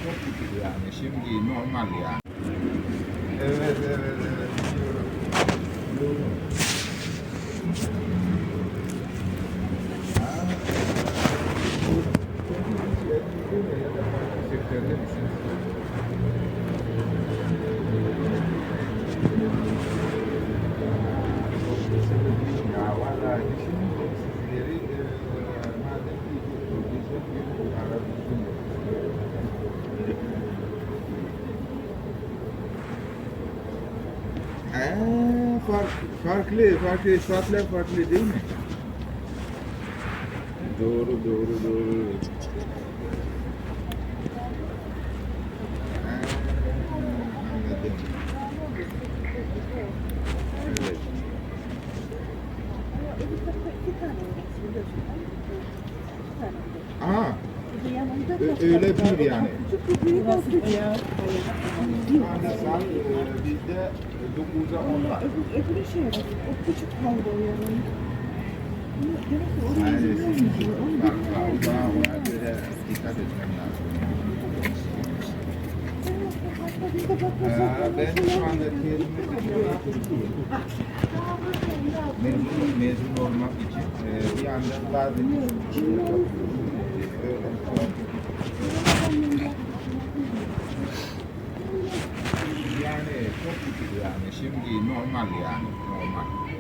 çok küçük yani. Şimdi normal yani. Evet, evet, evet. Biliyorum. Ha, ya da farklı sektörde misiniz? Ya vallahi düşünün sizleri madem ki bizim bir aradığım farklı saatler farklı değil mi? Doğru, doğru, doğru. Ha, anladım. Evet. Aa, öyle bir yani. Şu anda saat bizde 9'a 10 var. Öbürü şey var, o küçük kaldı o yani. Demek ki oraya Yani gidiyor mu? ona göre dikkat etmem lazım. Ben şu anda mezun olmak için bir yandan bazı işler yapıyorum. Yani çok küçük yani. Şimdi normal yani. Normal.